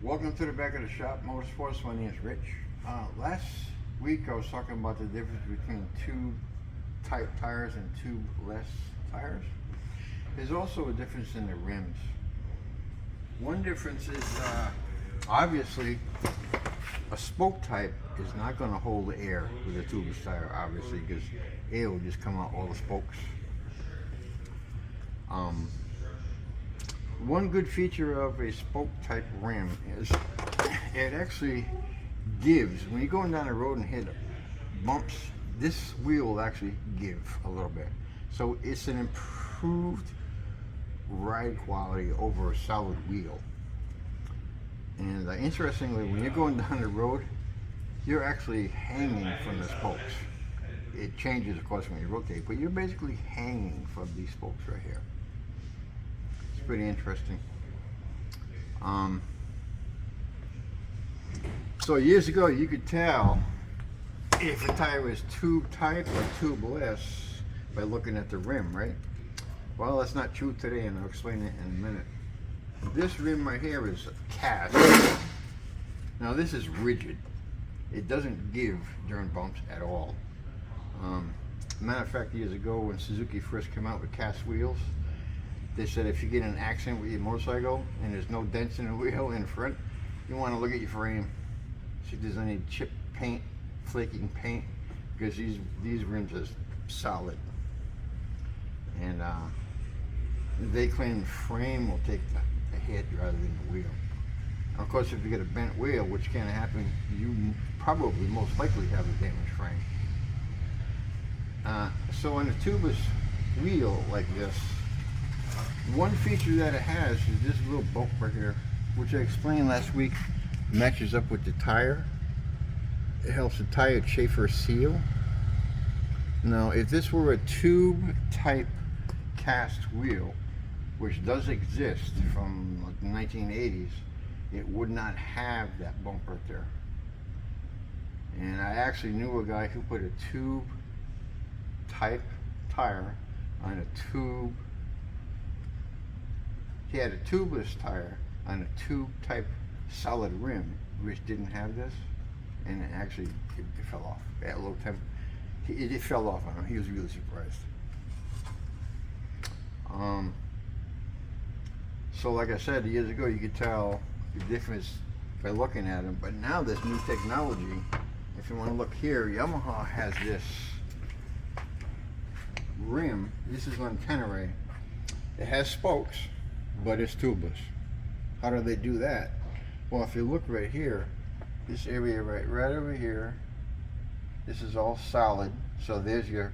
Welcome to the back of the shop, Motorsports. My name is Rich. Last week I was talking about the difference between tube-type tires and tubeless tires. There's also a difference in the rims. One difference is obviously a spoke type is not going to hold air with a tubeless tire, obviously, because air will just come out all the spokes. One good feature of a spoke type rim is it actually gives, when you're going down the road and hit bumps, this wheel will actually give a little bit. So it's an improved ride quality over a solid wheel. And interestingly, when you're going down the road, you're actually hanging from the spokes. It changes, of course, when you rotate, but you're basically hanging from these spokes right here. Pretty interesting. So years ago you could tell if a tire was tube type or tubeless by looking at the rim, right? Well, that's not true today, and I'll explain it in a minute. This rim right here is cast. Now this is rigid. It doesn't give during bumps at all. Matter of fact, years ago when Suzuki first came out with cast wheels, they said if you get in an accident with your motorcycle and there's no dents in the wheel in the front, you want to look at your frame, see if there's any chip paint, flaking paint, because these rims are solid. And they claim the frame will take the hit rather than the wheel. And of course, if you get a bent wheel, which can happen, you probably most likely have a damaged frame. So on a tubeless wheel like this, one feature that it has is this little bump right here, which I explained last week, matches up with the tire. It helps the tire chafer seal. Now, if this were a tube type cast wheel, which does exist from like the 1980s, it would not have that bump right there. And I actually knew a guy who put a tube type tire on a tube. He had a tubeless tire on a tube type solid rim, which didn't have this, and it actually it fell off at low temp. It fell off on him. He was really surprised. So like I said, years ago you could tell the difference by looking at them, but now this new technology, if you want to look here, Yamaha has this rim. This is on Tenere. It has spokes, but it's tubeless. How do they do that? Well, if you look right here, this area right over here, this is all solid. So there's your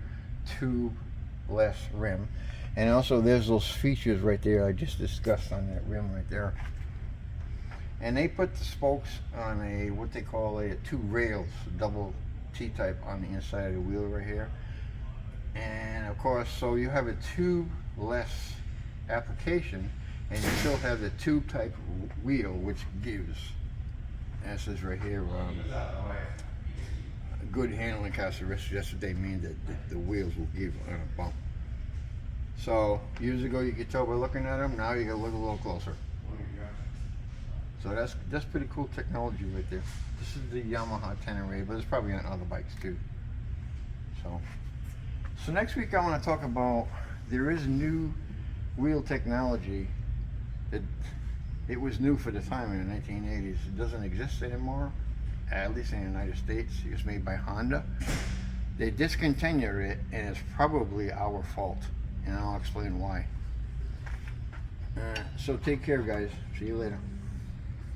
tubeless rim. And also there's those features right there I just discussed on that rim right there. And they put the spokes on a, what they call a two rails, double T-type on the inside of the wheel right here. And of course, so you have a tubeless application, and you still have the tube type wheel, which gives, and it says right here, good handling characteristics. That's what they mean, that the wheels will give on a bump. So years ago you could tell by looking at them. Now you gotta look a little closer. So that's pretty cool technology right there. This is the Yamaha Tenere, but it's probably on other bikes too. So next week I want to talk about, there is new wheel technology. It was new for the time in the 1980s. It doesn't exist anymore, at least in the United States. It was made by Honda. They discontinued it, and it's probably our fault, and I'll explain why. So take care, guys. See you later.